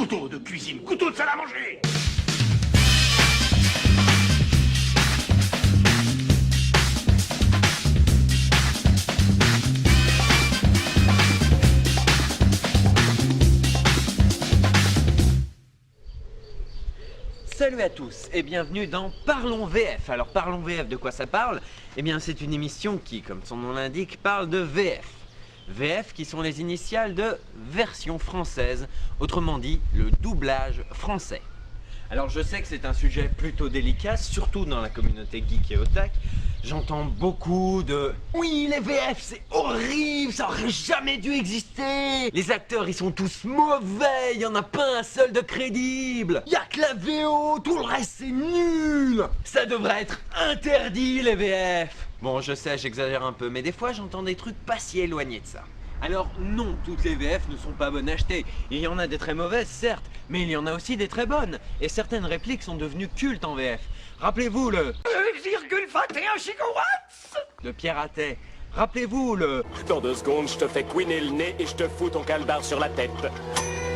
couteau de cuisine, couteau de salle à manger. Salut à tous et bienvenue dans Parlons VF. Alors Parlons VF, de quoi ça parle? Eh bien c'est une émission qui, comme son nom l'indique, parle de VF. VF qui sont les initiales de version française, autrement dit le doublage français. Alors je sais que c'est un sujet plutôt délicat, surtout dans la communauté geek et otak. J'entends beaucoup de « Oui, les VF, c'est horrible, ça aurait jamais dû exister. Les acteurs, ils sont tous mauvais, il n'y en a pas un seul de crédible. Il n'y a que la VO, tout le reste, c'est nul. Ça devrait être interdit, les VF. » Bon, je sais, j'exagère un peu, mais des fois, j'entends des trucs pas si éloignés de ça. Alors non, toutes les VF ne sont pas bonnes à acheter. Il y en a des très mauvaises, certes, mais il y en a aussi des très bonnes. Et certaines répliques sont devenues cultes en VF. Rappelez-vous le 1,21 gigawatts de Pierre Athey. Rappelez-vous le Dans 2 secondes, je te fais couiner le nez et je te fous ton calbar sur la tête.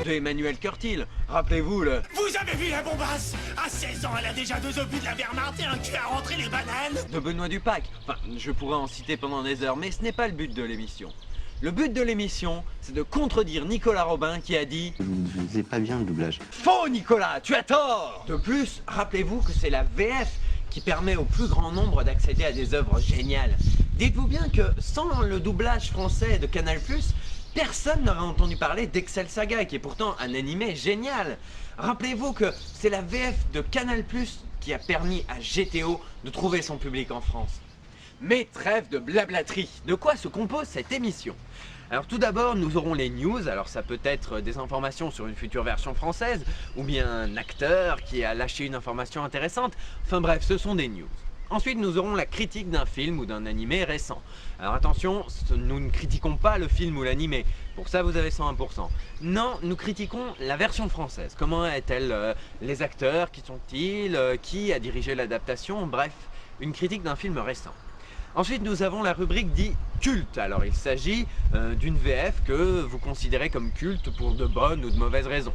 de Emmanuel Curtil. Rappelez-vous le Vous avez vu la bombasse? À 16 ans, elle a déjà 2 obus de la Wehrmacht et un cul à rentrer les bananes. de Benoît Dupac. Enfin, je pourrais en citer pendant des heures, mais ce n'est pas le but de l'émission. Le but de l'émission, c'est de contredire Nicolas Robin qui a dit Je ne sais pas bien le doublage. « Faux Nicolas, tu as tort !» De plus, rappelez-vous que c'est la VF qui permet au plus grand nombre d'accéder à des œuvres géniales. Dites-vous bien que sans le doublage français de Canal+, personne n'aurait entendu parler d'Excel Saga, qui est pourtant un animé génial. Rappelez-vous que c'est la VF de Canal+, qui a permis à GTO de trouver son public en France. Mais trêve de blablaterie, de quoi se compose cette émission? Alors tout d'abord, nous aurons les news. Alors ça peut être des informations sur une future version française, ou bien un acteur qui a lâché une information intéressante. Enfin bref, ce sont des news. Ensuite, nous aurons la critique d'un film ou d'un animé récent. Alors attention, nous ne critiquons pas le film ou l'animé. Pour ça, vous avez 101%. Non, nous critiquons la version française. Comment est-elle? Les acteurs, qui sont-ils? Qui a dirigé l'adaptation? Bref, une critique d'un film récent. Ensuite, nous avons la rubrique dit culte. Alors, il s'agit d'une VF que vous considérez comme culte pour de bonnes ou de mauvaises raisons.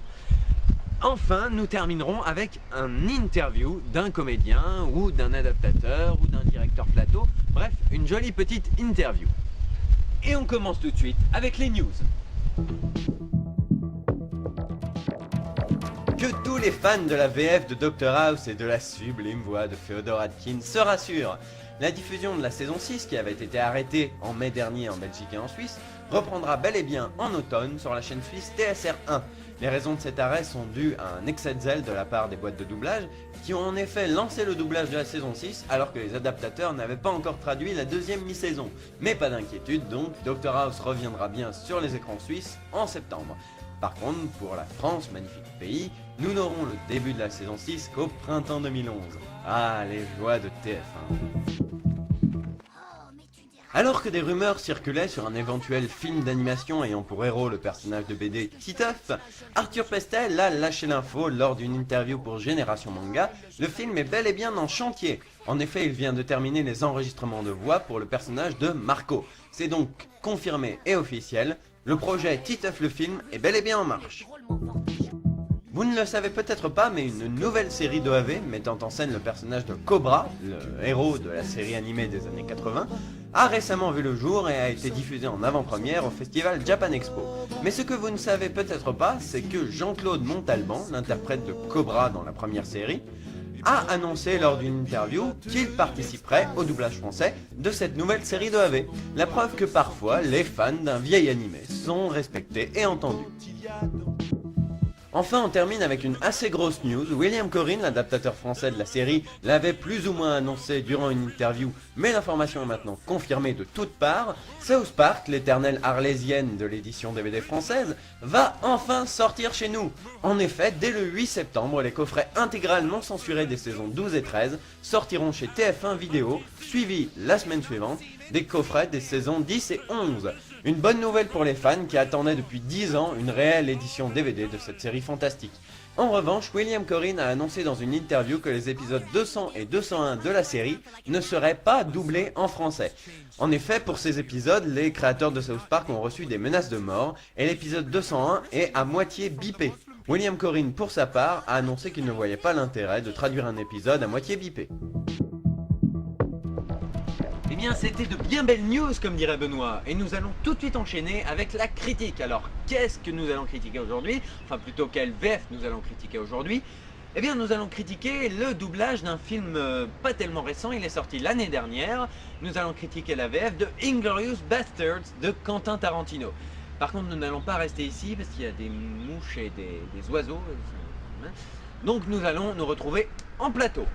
Enfin, nous terminerons avec un interview d'un comédien ou d'un adaptateur ou d'un directeur plateau. Bref, une jolie petite interview. Et on commence tout de suite avec les news. Que tous les fans de la VF de Dr House et de la sublime voix de Féodor Atkins se rassurent. La diffusion de la saison 6, qui avait été arrêtée en mai dernier en Belgique et en Suisse, reprendra bel et bien en automne sur la chaîne suisse TSR1. Les raisons de cet arrêt sont dues à un excès de zèle de la part des boîtes de doublage, qui ont en effet lancé le doublage de la saison 6 alors que les adaptateurs n'avaient pas encore traduit la deuxième mi-saison. Mais pas d'inquiétude donc, Dr House reviendra bien sur les écrans suisses en septembre. Par contre, pour la France, magnifique pays, nous n'aurons le début de la saison 6 qu'au printemps 2011. Ah, les joies de TF1. Alors que des rumeurs circulaient sur un éventuel film d'animation ayant pour héros le personnage de BD Titeuf, Arthur Pestel a lâché l'info lors d'une interview pour Génération Manga. Le film est bel et bien en chantier. En effet, il vient de terminer les enregistrements de voix pour le personnage de Marco. C'est donc confirmé et officiel, le projet Titeuf le film est bel et bien en marche. Vous ne le savez peut-être pas, mais une nouvelle série d'OAV mettant en scène le personnage de Cobra, le héros de la série animée des années 80, a récemment vu le jour et a été diffusée en avant-première au festival Japan Expo. Mais ce que vous ne savez peut-être pas, c'est que Jean-Claude Montalban, l'interprète de Cobra dans la première série, a annoncé lors d'une interview qu'il participerait au doublage français de cette nouvelle série d'OAV. La preuve que parfois, les fans d'un vieil animé sont respectés et entendus. Enfin, on termine avec une assez grosse news. William Corrin, l'adaptateur français de la série, l'avait plus ou moins annoncé durant une interview, mais l'information est maintenant confirmée de toutes parts. South Park, l'éternelle arlésienne de l'édition DVD française, va enfin sortir chez nous. En effet, dès le 8 septembre, les coffrets intégrales non censurés des saisons 12 et 13 sortiront chez TF1 Vidéo, suivis la semaine suivante des coffrets des saisons 10 et 11. Une bonne nouvelle pour les fans qui attendaient depuis 10 ans une réelle édition DVD de cette série fantastique. En revanche, William Corrin a annoncé dans une interview que les épisodes 200 et 201 de la série ne seraient pas doublés en français. En effet, pour ces épisodes, les créateurs de South Park ont reçu des menaces de mort et l'épisode 201 est à moitié bipé. William Corrin, pour sa part, a annoncé qu'il ne voyait pas l'intérêt de traduire un épisode à moitié bipé. Eh bien, c'était de bien belles news, comme dirait Benoît, et nous allons tout de suite enchaîner avec la critique. Alors, qu'est-ce que nous allons critiquer aujourd'hui? Enfin, plutôt quel VF nous allons critiquer aujourd'hui? Eh bien, nous allons critiquer le doublage d'un film pas tellement récent, il est sorti l'année dernière. Nous allons critiquer la VF de Inglourious Basterds de Quentin Tarantino. Par contre, nous n'allons pas rester ici parce qu'il y a des mouches et des oiseaux. Donc nous allons nous retrouver en plateau.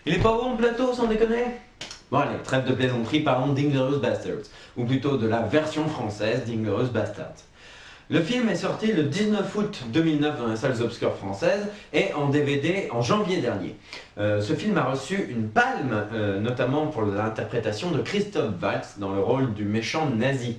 Il est pas haut en plateau, sans déconner? Bon allez, trêve de plaisanterie, parlons d'Inglourious Basterds, ou plutôt de la version française d'Inglourious Basterds. Le film est sorti le 19 août 2009 dans les salles obscures françaises et en DVD en janvier dernier. Ce film a reçu une palme, notamment pour l'interprétation de Christophe Waltz dans le rôle du méchant nazi.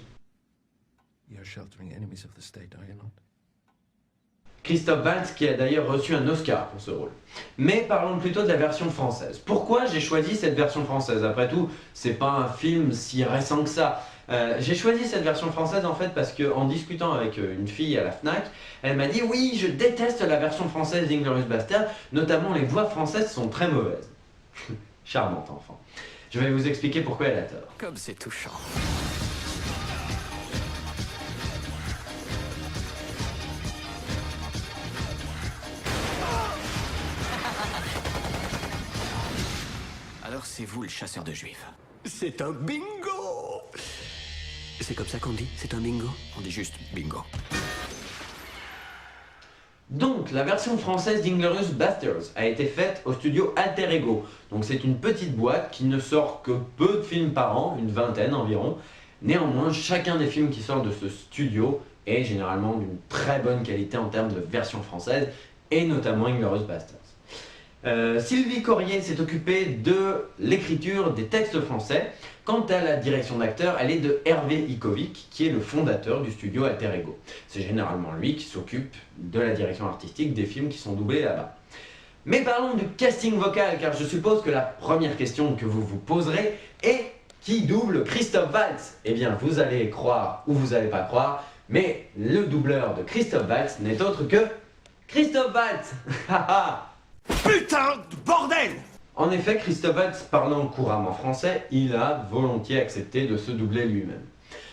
Christophe Waltz qui a d'ailleurs reçu un Oscar pour ce rôle. Mais parlons plutôt de la version française. Pourquoi j'ai choisi cette version française? Après tout, c'est pas un film si récent que ça. J'ai choisi cette version française en fait parce que en discutant avec une fille à la Fnac, elle m'a dit oui, je déteste la version française d'Inglourious Basterds, notamment les voix françaises sont très mauvaises. Charmante enfant. Je vais vous expliquer pourquoi elle a tort. Comme c'est touchant. Alors c'est vous le chasseur de juifs. C'est un bingo! C'est comme ça qu'on dit? C'est un bingo? On dit juste bingo. Donc, la version française d'Inglourious Basterds a été faite au studio Alter Ego. Donc c'est une petite boîte qui ne sort que peu de films par an, une vingtaine environ. Néanmoins, chacun des films qui sortent de ce studio est généralement d'une très bonne qualité en termes de version française, et notamment Inglourious Basterds. Sylvie Corrier s'est occupée de l'écriture des textes français. Quant à la direction d'acteur, elle est de Hervé Ikovic, qui est le fondateur du studio Alter Ego. C'est généralement lui qui s'occupe de la direction artistique des films qui sont doublés là-bas. Mais parlons du casting vocal, car je suppose que la première question que vous vous poserez est qui double Christophe Waltz? Eh bien, vous allez croire ou vous allez pas croire, mais le doubleur de Christophe Waltz n'est autre que Christophe Waltz. Putain de bordel! En effet, Christophe Waltz, parlant couramment français, il a volontiers accepté de se doubler lui-même.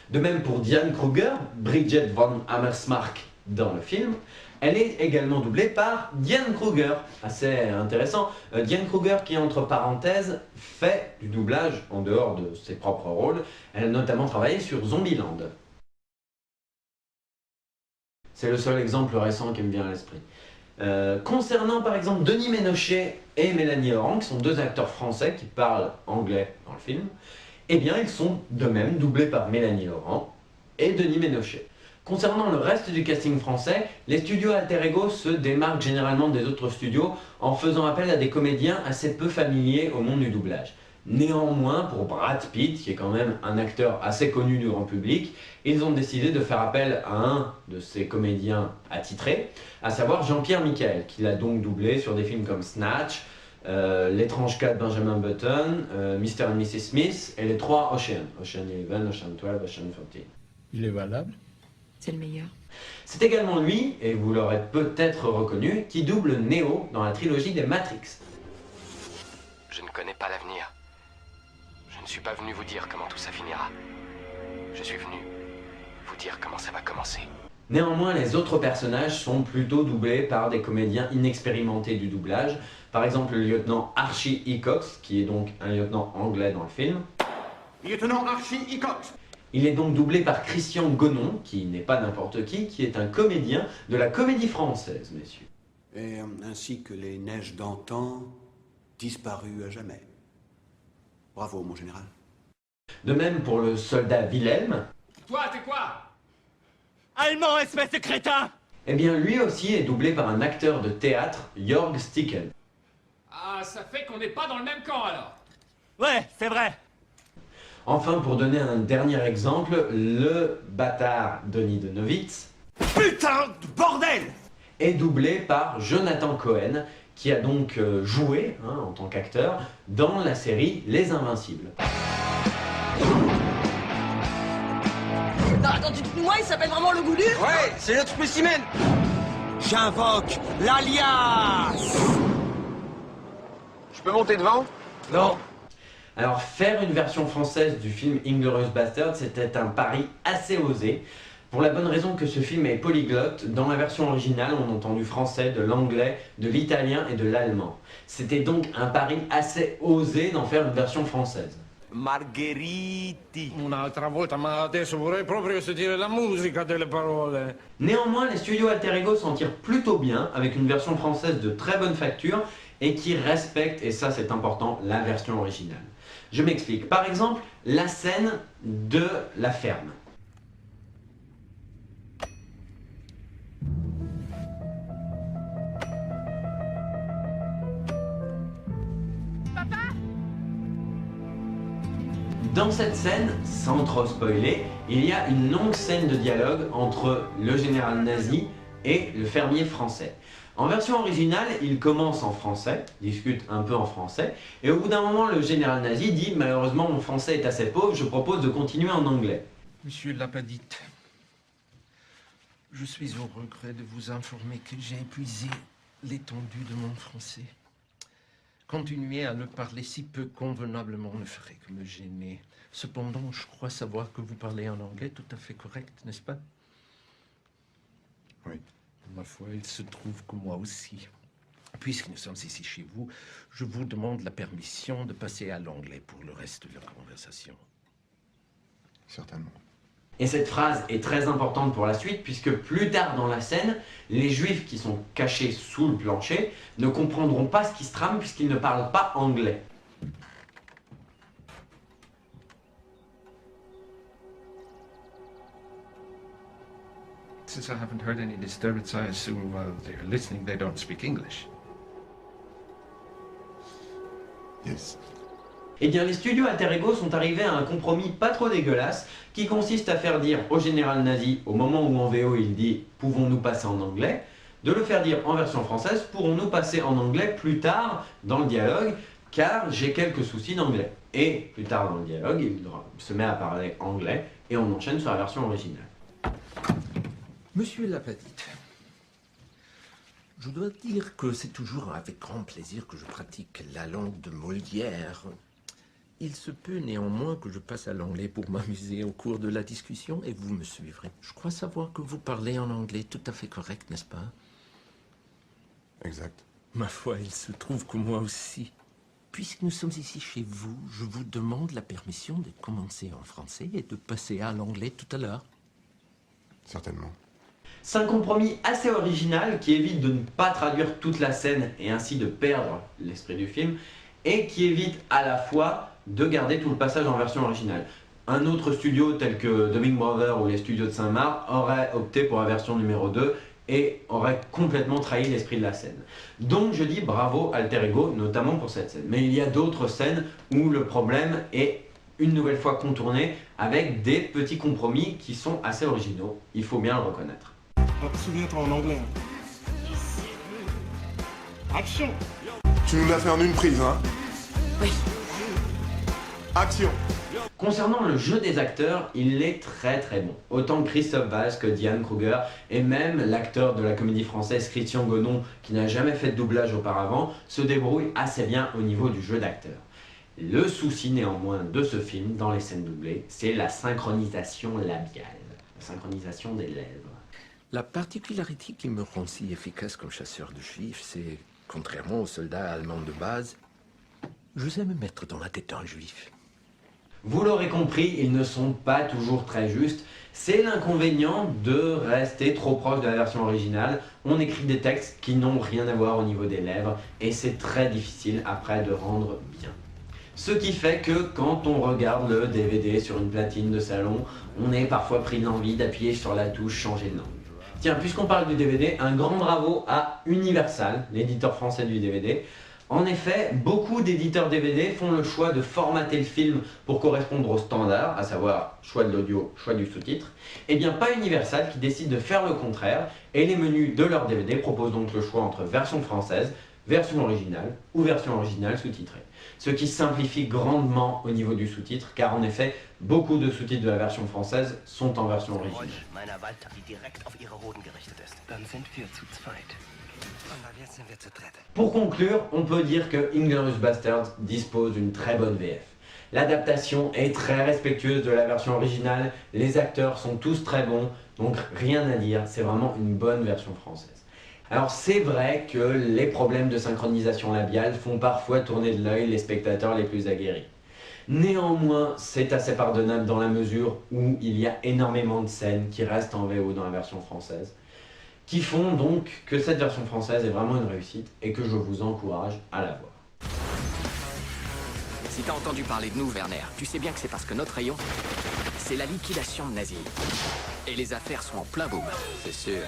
De même pour Diane Kruger, Bridget von Hammersmark dans le film, elle est également doublée par Diane Kruger. Assez intéressant, Diane Kruger qui, entre parenthèses, fait du doublage en dehors de ses propres rôles. Elle a notamment travaillé sur Zombieland. C'est le seul exemple récent qui me vient à l'esprit. Concernant par exemple Denis Ménochet et Mélanie Laurent, qui sont deux acteurs français qui parlent anglais dans le film, eh bien ils sont de même doublés par Mélanie Laurent et Denis Ménochet. Concernant le reste du casting français, les studios Alter Ego se démarquent généralement des autres studios en faisant appel à des comédiens assez peu familiers au monde du doublage. Néanmoins, pour Brad Pitt, qui est quand même un acteur assez connu du grand public, ils ont décidé de faire appel à un de ces comédiens attitrés, à savoir Jean-Pierre Michael, qui l'a donc doublé sur des films comme Snatch, L'étrange cas de Benjamin Button, Mr. and Mrs. Smith et les trois Ocean, Ocean 11, Ocean 12, Ocean 14. Il est valable? C'est le meilleur. C'est également lui, et vous l'aurez peut-être reconnu, qui double Neo dans la trilogie des Matrix. Je ne connais pas l'avenir. Je ne suis pas venu vous dire comment tout ça finira. Je suis venu vous dire comment ça va commencer. Néanmoins, les autres personnages sont plutôt doublés par des comédiens inexpérimentés du doublage. Par exemple, le lieutenant Archie Hickox, qui est donc un lieutenant anglais dans le film. Lieutenant Archie Hickox! Il est donc doublé par Christian Gonon, qui n'est pas n'importe qui est un comédien de la comédie française, messieurs. Et ainsi que les neiges d'antan, disparues à jamais. Bravo, mon général. De même pour le soldat Wilhelm. Toi, t'es quoi? Allemand, espèce de crétin! Eh bien, lui aussi est doublé par un acteur de théâtre, Jörg Stickel. Ah, ça fait qu'on n'est pas dans le même camp alors. Ouais, c'est vrai. Enfin, pour donner un dernier exemple, le bâtard Denis Denovitz. Putain de bordel! Est doublé par Jonathan Cohen, qui a donc joué, en tant qu'acteur, dans la série Les Invincibles. Non, attends, tu te fous de moi, il s'appelle vraiment le goulu? Ouais, c'est notre spécimen. J'invoque l'Alliance. Je peux monter devant? Non. Alors faire une version française du film Inglourious Basterds, c'était un pari assez osé, pour la bonne raison que ce film est polyglotte. Dans la version originale, on entend du français, de l'anglais, de l'italien et de l'allemand. C'était donc un pari assez osé d'en faire une version française. Margheriti. Un'altra volta, ma adesso vorrei proprio sentire la musica delle parole. Néanmoins, les studios Alter Ego s'en tirent plutôt bien, avec une version française de très bonne facture, et qui respecte, et ça c'est important, la version originale. Je m'explique. Par exemple, la scène de la ferme. Dans cette scène, sans trop spoiler, il y a une longue scène de dialogue entre le général nazi et le fermier français. En version originale, il commence en français, discute un peu en français, et au bout d'un moment, le général nazi dit « Malheureusement, mon français est assez pauvre, je propose de continuer en anglais. » Monsieur Lapadite, je suis au regret de vous informer que j'ai épuisé l'étendue de mon français. Continuer à le parler si peu convenablement ne ferait que me gêner. Cependant, je crois savoir que vous parlez en anglais tout à fait correct, n'est-ce pas? Oui. Ma foi, il se trouve que moi aussi. Puisque nous sommes ici chez vous, je vous demande la permission de passer à l'anglais pour le reste de la conversation. Certainement. Et cette phrase est très importante pour la suite, puisque plus tard dans la scène, les juifs qui sont cachés sous le plancher ne comprendront pas ce qui se trame puisqu'ils ne parlent pas anglais. Since I haven't heard any disturbance, I assume while they're listening, they don't speak English. Yes. Eh bien, les studios Alter Ego sont arrivés à un compromis pas trop dégueulasse qui consiste à faire dire au général nazi, au moment où en VO il dit « Pouvons-nous passer en anglais ?», de le faire dire en version française « Pourrons-nous passer en anglais plus tard dans le dialogue car j'ai quelques soucis d'anglais ». Et plus tard dans le dialogue, il se met à parler anglais et on enchaîne sur la version originale. Monsieur Lapadite, je dois dire que c'est toujours avec grand plaisir que je pratique la langue de Molière. Il se peut néanmoins que je passe à l'anglais pour m'amuser au cours de la discussion et vous me suivrez. Je crois savoir que vous parlez en anglais tout à fait correct, n'est-ce pas? Exact. Ma foi, il se trouve que moi aussi. Puisque nous sommes ici chez vous, je vous demande la permission de commencer en français et de passer à l'anglais tout à l'heure. Certainement. C'est un compromis assez original qui évite de ne pas traduire toute la scène et ainsi de perdre l'esprit du film, et qui évite à la fois de garder tout le passage en version originale. Un autre studio tel que The Big Brother ou les studios de Saint-Marc aurait opté pour la version numéro 2 et aurait complètement trahi l'esprit de la scène. Donc je dis bravo Alter Ego, notamment pour cette scène. Mais il y a d'autres scènes où le problème est une nouvelle fois contourné avec des petits compromis qui sont assez originaux, il faut bien le reconnaître. Souviens-toi en anglais. Action. Tu nous l'as fait en une prise, hein? Oui. Action. Concernant le jeu des acteurs, il est très bon. Autant Christophe Valls que Diane Kruger, et même l'acteur de la comédie française Christian Godon, qui n'a jamais fait de doublage auparavant, se débrouille assez bien au niveau du jeu d'acteur. Le souci néanmoins de ce film, dans les scènes doublées, c'est la synchronisation labiale, la synchronisation des lèvres. La particularité qui me rend si efficace comme chasseur de juifs, c'est, contrairement aux soldats allemands de base, je sais me mettre dans la tête d'un juif. Vous l'aurez compris, ils ne sont pas toujours très justes. C'est l'inconvénient de rester trop proche de la version originale. On écrit des textes qui n'ont rien à voir au niveau des lèvres et c'est très difficile après de rendre bien. Ce qui fait que quand on regarde le DVD sur une platine de salon, on est parfois pris l'envie d'appuyer sur la touche changer de langue. Tiens, puisqu'on parle du DVD, un grand bravo à Universal, l'éditeur français du DVD. En effet, beaucoup d'éditeurs DVD font le choix de formater le film pour correspondre aux standards, à savoir choix de l'audio, choix du sous-titre. Et bien pas Universal qui décide de faire le contraire, et les menus de leur DVD proposent donc le choix entre version française, version originale ou version originale sous-titrée. Ce qui simplifie grandement au niveau du sous-titre, car en effet, beaucoup de sous-titres de la version française sont en version originale. Pour conclure, on peut dire que Inglourious Basterds dispose d'une très bonne VF. L'adaptation est très respectueuse de la version originale, les acteurs sont tous très bons, donc rien à dire, c'est vraiment une bonne version française. Alors c'est vrai que les problèmes de synchronisation labiale font parfois tourner de l'œil les spectateurs les plus aguerris. Néanmoins, c'est assez pardonnable dans la mesure où il y a énormément de scènes qui restent en VO dans la version française, qui font donc que cette version française est vraiment une réussite et que je vous encourage à la voir. Si t'as entendu parler de nous, Werner, tu sais bien que c'est parce que notre rayon, c'est la liquidation de nazis. Et les affaires sont en plein boom, c'est sûr.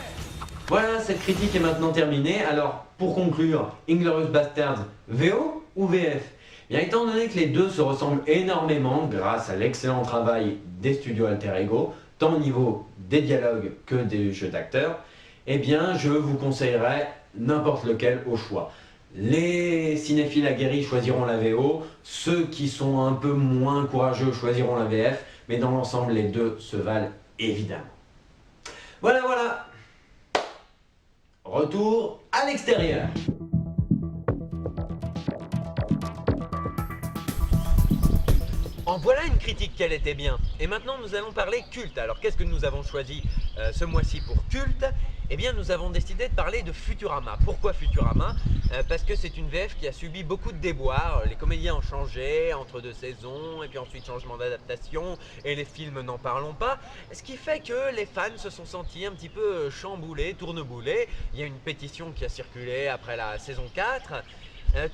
Voilà, cette critique est maintenant terminée. Alors, pour conclure, Inglourious Basterds, VO ou VF? Bien, étant donné que les deux se ressemblent énormément grâce à l'excellent travail des studios Alter Ego, tant au niveau des dialogues que des jeux d'acteurs, eh bien, je vous conseillerais n'importe lequel au choix. Les cinéphiles aguerris choisiront la VO, ceux qui sont un peu moins courageux choisiront la VF, mais dans l'ensemble, les deux se valent évidemment. Voilà. Retour à l'extérieur. En voilà une critique qu'elle était bien. Et maintenant nous allons parler culte. Alors qu'est-ce que nous avons choisi ce mois-ci pour culte? Eh bien nous avons décidé de parler de Futurama. Pourquoi Futurama? Parce que c'est une VF qui a subi beaucoup de déboires. Les comédiens ont changé entre 2 saisons, et puis ensuite changement d'adaptation, et les films n'en parlons pas. Ce qui fait que les fans se sont sentis un petit peu chamboulés, tourneboulés. Il y a une pétition qui a circulé après la saison 4.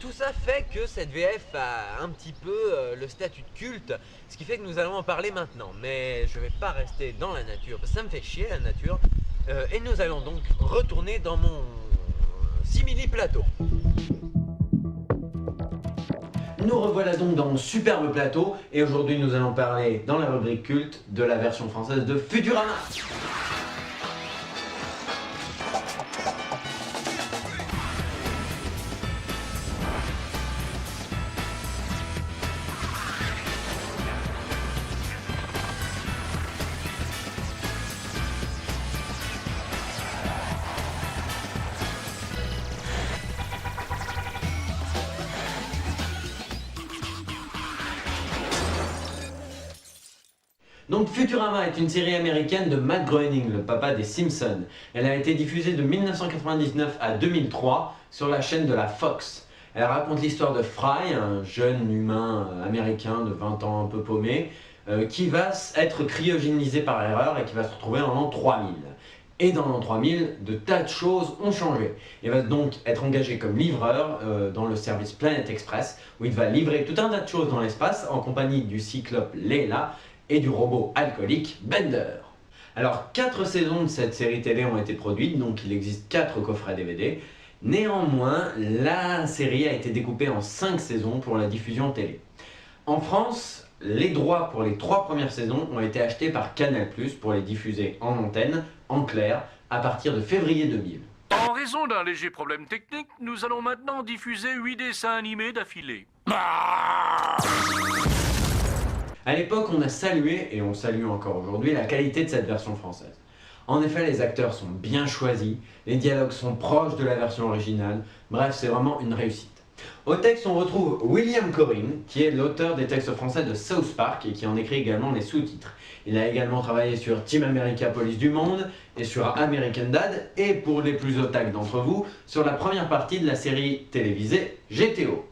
Tout ça fait que cette VF a un petit peu le statut de culte, ce qui fait que nous allons en parler maintenant. Mais je vais pas rester dans la nature, parce que ça me fait chier la nature. Et nous allons donc retourner dans mon simili-plateau. Nous revoilà donc dans mon superbe plateau, et aujourd'hui nous allons parler dans la rubrique culte de la version française de Futurama. Donc Futurama est une série américaine de Matt Groening, le papa des Simpsons. Elle a été diffusée de 1999 à 2003 sur la chaîne de la Fox. Elle raconte l'histoire de Fry, un jeune humain américain de 20 ans un peu paumé, qui va être cryogénisé par erreur et qui va se retrouver en l'an 3000. Et dans l'an 3000, de tas de choses ont changé. Il va donc être engagé comme livreur dans le service Planet Express, où il va livrer tout un tas de choses dans l'espace en compagnie du cyclope Leela et du robot alcoolique Bender. Alors 4 saisons de cette série télé ont été produites, donc il existe 4 coffrets DVD. Néanmoins, la série a été découpée en 5 saisons pour la diffusion télé. En France, les droits pour les 3 premières saisons ont été achetés par Canal+ pour les diffuser en antenne, en clair, à partir de février 2000. En raison d'un léger problème technique, nous allons maintenant diffuser 8 dessins animés d'affilée. À l'époque, on a salué, et on salue encore aujourd'hui, la qualité de cette version française. En effet, les acteurs sont bien choisis, les dialogues sont proches de la version originale, bref, c'est vraiment une réussite. Au texte, on retrouve William Corrin, qui est l'auteur des textes français de South Park et qui en écrit également les sous-titres. Il a également travaillé sur Team America Police du Monde et sur American Dad, et pour les plus otaques d'entre vous, sur la première partie de la série télévisée GTO.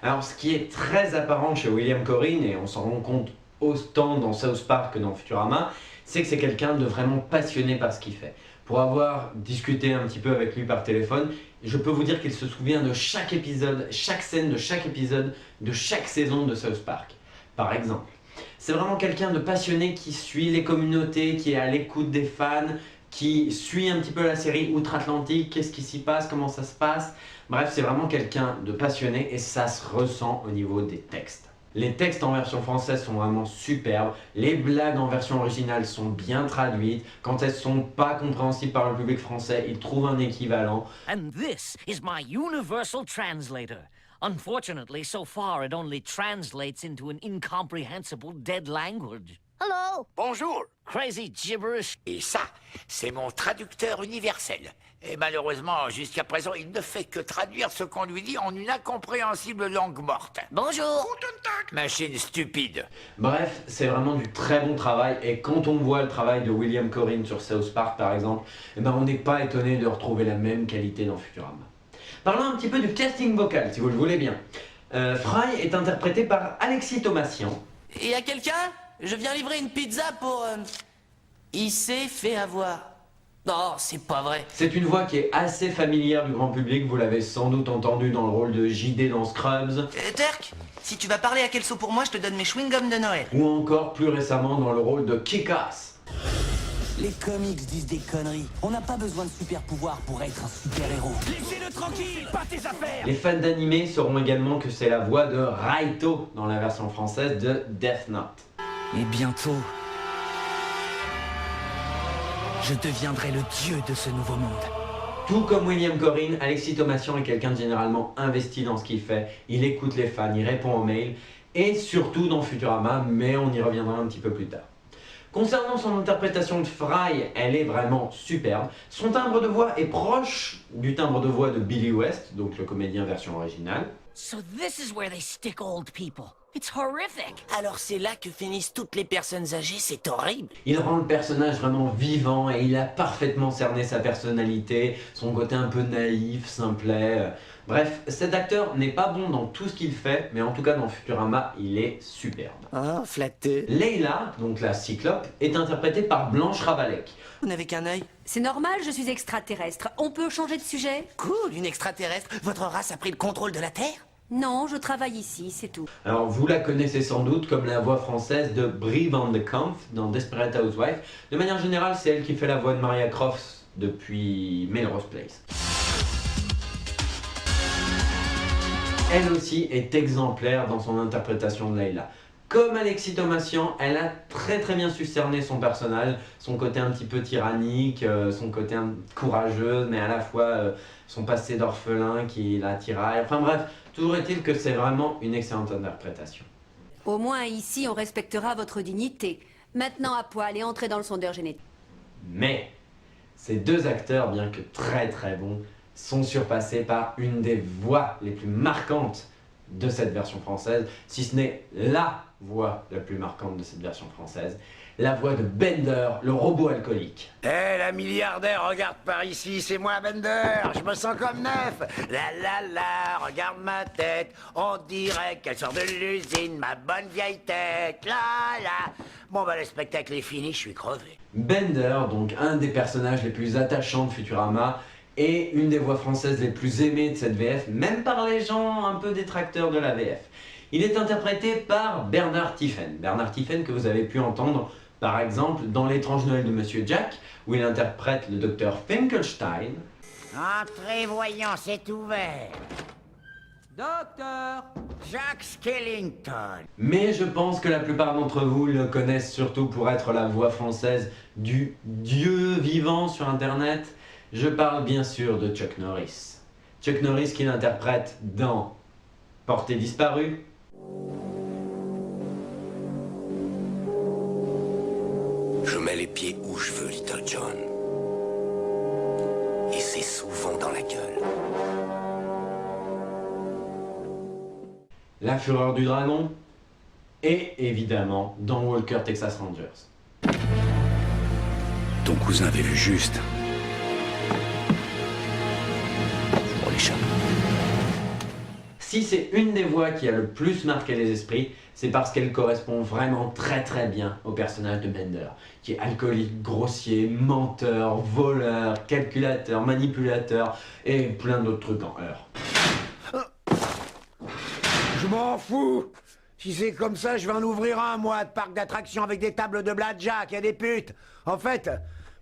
Alors ce qui est très apparent chez William Corrin, et on s'en rend compte autant dans South Park que dans Futurama, c'est que c'est quelqu'un de vraiment passionné par ce qu'il fait. Pour avoir discuté un petit peu avec lui par téléphone, je peux vous dire qu'il se souvient de chaque épisode, chaque scène de chaque épisode, de chaque saison de South Park. Par exemple, c'est vraiment quelqu'un de passionné qui suit les communautés, qui est à l'écoute des fans, qui suit un petit peu la série outre-Atlantique, qu'est-ce qui s'y passe, comment ça se passe. Bref, c'est vraiment quelqu'un de passionné et ça se ressent au niveau des textes. Les textes en version française sont vraiment superbes, les blagues en version originale sont bien traduites, quand elles sont pas compréhensibles par le public français, ils trouvent un équivalent. And this is my universal translator. Unfortunately, so far it only translates into an incomprehensible dead language. Hello. Bonjour. Crazy gibberish. Et ça, c'est mon traducteur universel. Et malheureusement, jusqu'à présent, il ne fait que traduire ce qu'on lui dit en une incompréhensible langue morte. Bonjour. Machine stupide. Bref, c'est vraiment du très bon travail et quand on voit le travail de William Corrin sur South Park par exemple, eh ben, on n'est pas étonné de retrouver la même qualité dans Futurama. Parlons un petit peu du casting vocal si vous le voulez bien. Fry est interprété par Alexis Thomasian. Et y a quelqu'un? Je viens livrer une pizza pour... Il s'est fait avoir. Non, c'est pas vrai. C'est une voix qui est assez familière du grand public, vous l'avez sans doute entendu dans le rôle de JD dans Scrubs. Turk, si tu vas parler à Kelso pour moi, je te donne mes chewing-gums de Noël. Ou encore plus récemment dans le rôle de Kick-Ass. Les comics disent des conneries. On n'a pas besoin de super pouvoirs pour être un super-héros. Laissez-le tranquille, pas tes affaires. Les fans d'animé sauront également que c'est la voix de Raito dans la version française de Death Note. Et bientôt, je deviendrai le dieu de ce nouveau monde. Tout comme William Corrin, Alexis Thomasian est quelqu'un de généralement investi dans ce qu'il fait. Il écoute les fans, il répond aux mails, et surtout dans Futurama, mais on y reviendra un petit peu plus tard. Concernant son interprétation de Fry, elle est vraiment superbe. Son timbre de voix est proche du timbre de voix de Billy West, donc le comédien version originale. So this is where they stick old people. It's horrific. Alors c'est là que finissent toutes les personnes âgées, c'est horrible. Il rend le personnage vraiment vivant et il a parfaitement cerné sa personnalité, son côté un peu naïf, simplet. Bref, cet acteur n'est pas bon dans tout ce qu'il fait, mais en tout cas dans Futurama, il est superbe. Oh, flatté. Leila, donc la Cyclope, est interprétée par Blanche Ravalek. Vous n'avez qu'un œil? C'est normal, je suis extraterrestre. On peut changer de sujet? Cool, une extraterrestre. Votre race a pris le contrôle de la Terre? Non, je travaille ici, c'est tout. Alors vous la connaissez sans doute comme la voix française de Brie Van de Kampf dans Desperate Housewives. De manière générale, c'est elle qui fait la voix de Maria Croft depuis Melrose Place. Elle aussi est exemplaire dans son interprétation de Leila. Comme Alexis Thomasian, elle a très bien su cerner son personnage, son côté un petit peu tyrannique, son côté courageux, mais à la fois son passé d'orphelin qui la tiraille. Enfin bref, toujours est-il que c'est vraiment une excellente interprétation. Au moins ici, on respectera votre dignité. Maintenant à poil et entrez dans le sondeur génétique. Mais ces deux acteurs, bien que très bons, sont surpassés par une des voix les plus marquantes de cette version française, si ce n'est LA voix la plus marquante de cette version française, la voix de Bender, le robot alcoolique. Hé, la milliardaire, regarde par ici, c'est moi Bender, je me sens comme neuf. La, regarde ma tête, on dirait qu'elle sort de l'usine, ma bonne vieille tête, la. Bon bah le spectacle est fini, je suis crevé. Bender, donc un des personnages les plus attachants de Futurama, et une des voix françaises les plus aimées de cette VF, même par les gens un peu détracteurs de la VF. Il est interprété par Bernard Tiffen. Bernard Tiffen que vous avez pu entendre par exemple dans L'étrange Noël de Monsieur Jack, où il interprète le docteur Finkelstein. Entrez, voyons, c'est ouvert. Docteur Jack Skellington. Mais je pense que la plupart d'entre vous le connaissent surtout pour être la voix française du dieu vivant sur internet. Je parle bien sûr de Chuck Norris. Chuck Norris qui l'interprète dans Portée disparue. Je mets les pieds où je veux, Little John. Et c'est souvent dans la gueule. La Fureur du Dragon. Et évidemment dans Walker Texas Rangers. Ton cousin avait vu juste. Pour les chats. Si c'est une des voix qui a le plus marqué les esprits, c'est parce qu'elle correspond vraiment très bien au personnage de Bender, qui est alcoolique, grossier, menteur, voleur, calculateur, manipulateur et plein d'autres trucs en heure. Je m'en fous. Si c'est comme ça, je vais en ouvrir un, moi, de parc d'attractions avec des tables de blackjack et des putes. En fait,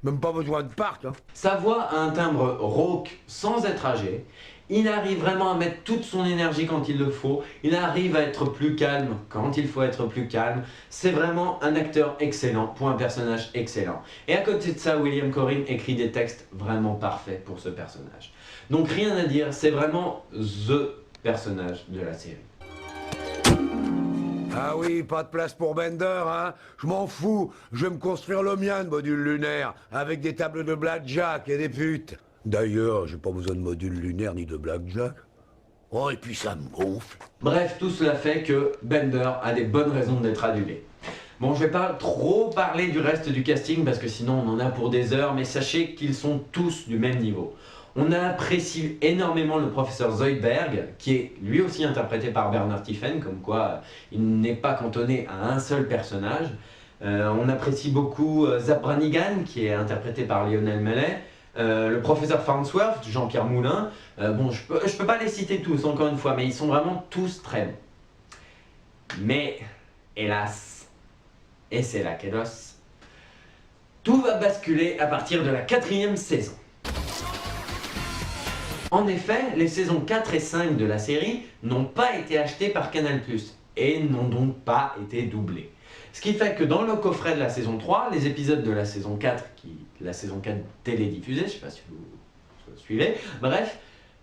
même pas besoin de parc. Hein. Sa voix a un timbre rauque sans être âgé. Il arrive vraiment à mettre toute son énergie quand il le faut. Il arrive à être plus calme quand il faut être plus calme. C'est vraiment un acteur excellent pour un personnage excellent. Et à côté de ça, William Corrin écrit des textes vraiment parfaits pour ce personnage. Donc rien à dire, c'est vraiment THE personnage de la série. Ah oui, pas de place pour Bender, hein. Je m'en fous, je vais me construire le mien de module lunaire, avec des tables de blackjack et des putes. D'ailleurs, j'ai pas besoin de module lunaire ni de blackjack. Oh, et puis ça me gonfle. Bref, tout cela fait que Bender a des bonnes raisons d'être adulé. Bon, je vais pas trop parler du reste du casting parce que sinon on en a pour des heures, mais sachez qu'ils sont tous du même niveau. On apprécie énormément le professeur Zoidberg, qui est lui aussi interprété par Bernard Tiffen, comme quoi il n'est pas cantonné à un seul personnage. On apprécie beaucoup Zap Brannigan, qui est interprété par Lionel Mellet. Le professeur Farnsworth, Jean-Pierre Moulin. Bon, je peux pas les citer tous, encore une fois, mais ils sont vraiment tous très bons. Mais, hélas, et c'est là qu'est l'os, tout va basculer à partir de la 4e saison. En effet, les saisons 4 et 5 de la série n'ont pas été achetées par Canal+, et n'ont donc pas été doublées. Ce qui fait que dans le coffret de la saison 3, les épisodes de la saison 4, la saison 4 télédiffusée, je ne sais pas si vous suivez, bref,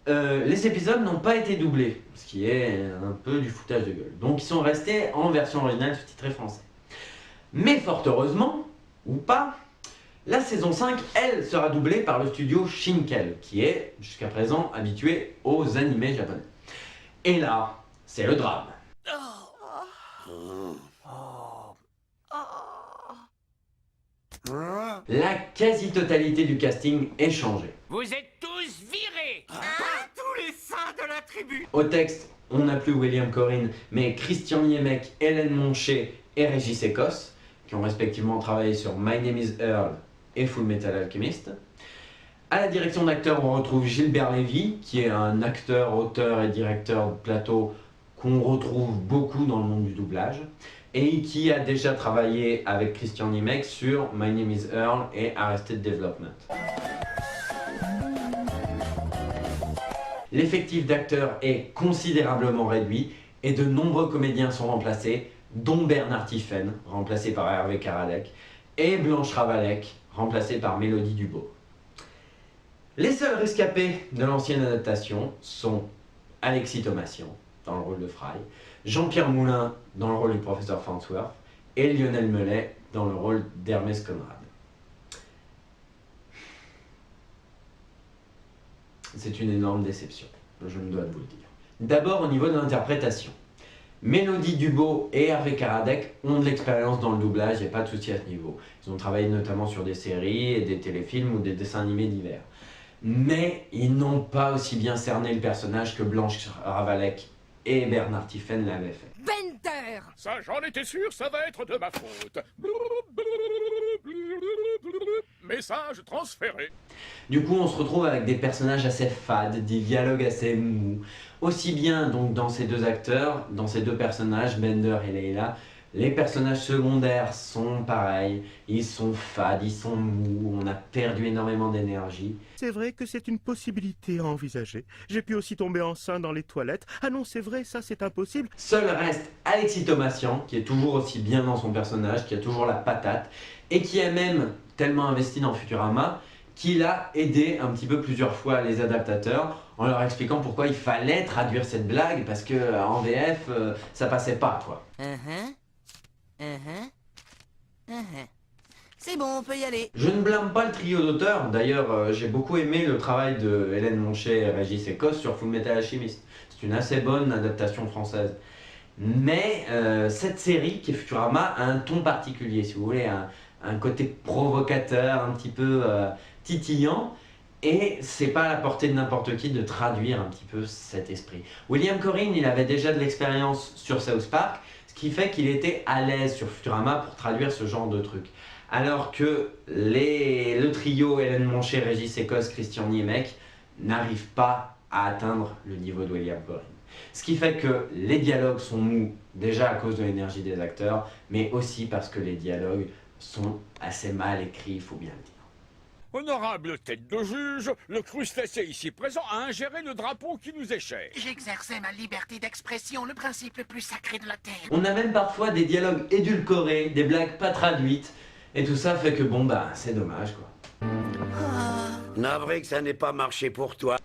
les épisodes n'ont pas été doublés, ce qui est un peu du foutage de gueule. Donc ils sont restés en version originale sous-titrée français. Mais fort heureusement, ou pas, la saison 5, elle, sera doublée par le studio Shinkel, qui est, jusqu'à présent, habitué aux animés japonais. Et là, c'est le drame. La quasi-totalité du casting est changée. Vous êtes tous virés. Tous les saints de la tribu. Au texte, on n'a plus William Corrin, mais Christian Niemek, Hélène Monchet et Régis Ekos, qui ont respectivement travaillé sur My Name is Earl et Full Metal Alchemist. À la direction d'acteur, on retrouve Gilbert Lévy, qui est un acteur, auteur et directeur de plateau qu'on retrouve beaucoup dans le monde du doublage, et qui a déjà travaillé avec Christian Niemek sur My Name is Earl et Arrested Development. L'effectif d'acteurs est considérablement réduit et de nombreux comédiens sont remplacés, dont Bernard Tiffen, remplacé par Hervé Karadec, et Blanche Ravalec, remplacée par Mélodie Dubos. Les seuls rescapés de l'ancienne adaptation sont Alexis Thomasian, dans le rôle de Fry, Jean-Pierre Moulin, dans le rôle du professeur Farnsworth, et Lionel Mellet, dans le rôle d'Hermès Conrad. C'est une énorme déception, je me dois de vous le dire. D'abord au niveau de l'interprétation. Mélodie Dubos et Hervé Karadec ont de l'expérience dans le doublage, il n'y a pas de souci à ce niveau. Ils ont travaillé notamment sur des séries et des téléfilms ou des dessins animés divers. Mais ils n'ont pas aussi bien cerné le personnage que Blanche Ravalec et Bernard Tiffen l'avaient fait. Bender. Ça, j'en étais sûr, ça va être de ma faute. Message transféré. Du coup, on se retrouve avec des personnages assez fades, des dialogues assez mous. Aussi bien donc dans ces deux acteurs, dans ces deux personnages, Bender et Leila, les personnages secondaires sont pareils, ils sont fades, ils sont mous, on a perdu énormément d'énergie. C'est vrai que c'est une possibilité à envisager. J'ai pu aussi tomber enceinte dans les toilettes. Ah non, c'est vrai, ça c'est impossible. Seul reste Alexis Thomasian, qui est toujours aussi bien dans son personnage, qui a toujours la patate, et qui est même tellement investi dans Futurama, qu'il a aidé un petit peu plusieurs fois les adaptateurs, en leur expliquant pourquoi il fallait traduire cette blague, parce que en VF, ça passait pas, quoi. C'est bon, on peut y aller. Je ne blâme pas le trio d'auteurs, d'ailleurs j'ai beaucoup aimé le travail de Hélène Monchet et Régis Ekos sur Full Metal Alchemist. C'est une assez bonne adaptation française. Mais cette série, qui est Futurama, a un ton particulier, si vous voulez, un côté provocateur, un petit peu titillant, et c'est pas à la portée de n'importe qui de traduire un petit peu cet esprit. William Corrin, il avait déjà de l'expérience sur South Park, ce qui fait qu'il était à l'aise sur Futurama pour traduire ce genre de trucs. Alors que le trio Hélène Monchet, Régis Ekos, Christian Niemek n'arrivent pas à atteindre le niveau de William Corrin. Ce qui fait que les dialogues sont mous, déjà à cause de l'énergie des acteurs, mais aussi parce que les dialogues sont assez mal écrits, il faut bien le dire. Honorable tête de juge, le crustacé ici présent a ingéré le drapeau qui nous est cher. J'exerçais ma liberté d'expression, le principe le plus sacré de la Terre. On a même parfois des dialogues édulcorés, des blagues pas traduites, et tout ça fait que bon bah c'est dommage quoi. Navré que ça n'ait pas marché pour toi.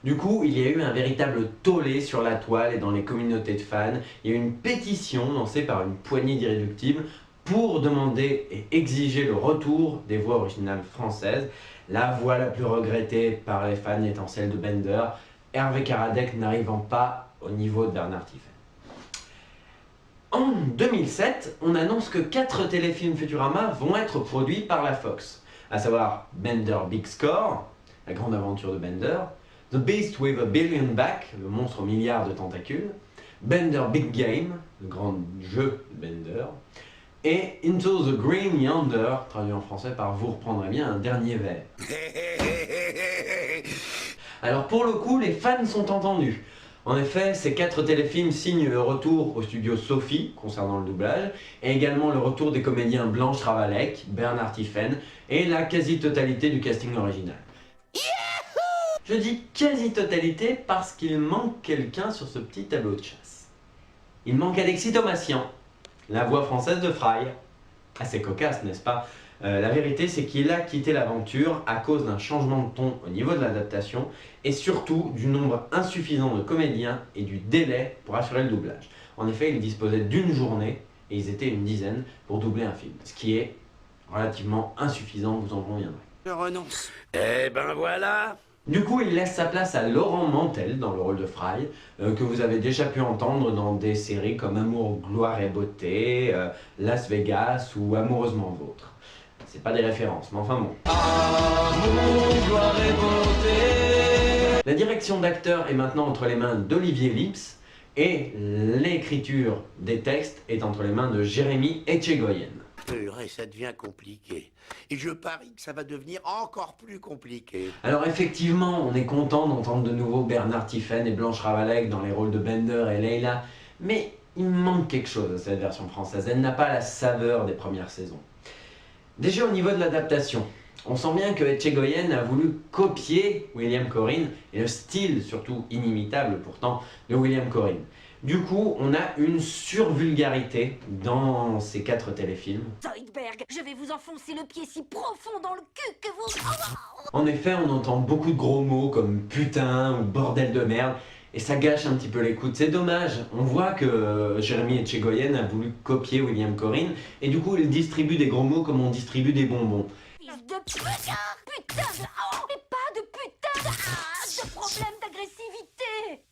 Du coup, il y a eu un véritable tollé sur la toile et dans les communautés de fans. Il y a eu une pétition lancée par une poignée d'irréductibles pour demander et exiger le retour des voix originales françaises. La voix la plus regrettée par les fans étant celle de Bender, Hervé Karadec n'arrivant pas au niveau de Bernard Tiffen. En 2007, on annonce que 4 téléfilms Futurama vont être produits par la Fox, à savoir Bender Big Score, la grande aventure de Bender, The Beast with a Billion Back, le monstre aux milliards de tentacules, Bender Big Game, le grand jeu de Bender, et Into the Green Yonder, traduit en français par Vous reprendrez bien un dernier verre. Alors pour le coup, les fans sont entendus. En effet, ces 4 téléfilms signent le retour au studio Sophie, concernant le doublage, et également le retour des comédiens Blanche Ravalec, Bernard Tiffen, et la quasi-totalité du casting original. Je dis quasi-totalité parce qu'il manque quelqu'un sur ce petit tableau de chasse. Il manque Alexis Thomasian, la voix française de Fry. Assez cocasse, n'est-ce pas? La vérité, c'est qu'il a quitté l'aventure à cause d'un changement de ton au niveau de l'adaptation et surtout du nombre insuffisant de comédiens et du délai pour assurer le doublage. En effet, il disposait d'une journée et ils étaient une dizaine pour doubler un film, ce qui est relativement insuffisant, vous en conviendrez. Je renonce. Eh ben voilà. Du coup, il laisse sa place à Laurent Mantel dans le rôle de Fry, que vous avez déjà pu entendre dans des séries comme Amour, Gloire et Beauté, Las Vegas ou Amoureusement Vôtre. C'est pas des références, mais enfin bon. Amour, gloire et beauté. La direction d'acteur est maintenant entre les mains d'Olivier Lips et l'écriture des textes est entre les mains de Jérémy Etchegoyen. Purée, ça devient compliqué. Et je parie que ça va devenir encore plus compliqué. Alors effectivement, on est content d'entendre de nouveau Bernard Tiffen et Blanche Ravalec dans les rôles de Bender et Leila, mais il manque quelque chose à cette version française. Elle n'a pas la saveur des premières saisons. Déjà au niveau de l'adaptation, on sent bien que Etchegoyen a voulu copier William Coryn et le style surtout inimitable pourtant de William Coryn. Du coup, on a une survulgarité dans ces 4 téléfilms. Zoidberg, je vais vous enfoncer le pied si profond dans le cul que vous... En effet, on entend beaucoup de gros mots comme putain ou bordel de merde, et ça gâche un petit peu l'écoute. C'est dommage, on voit que Jérémy Etchegoyen a voulu copier William Coryn, et du coup il distribue des gros mots comme on distribue des bonbons. Fils de putain, putain de... Oh, et pas de putain de problème d'agressivité.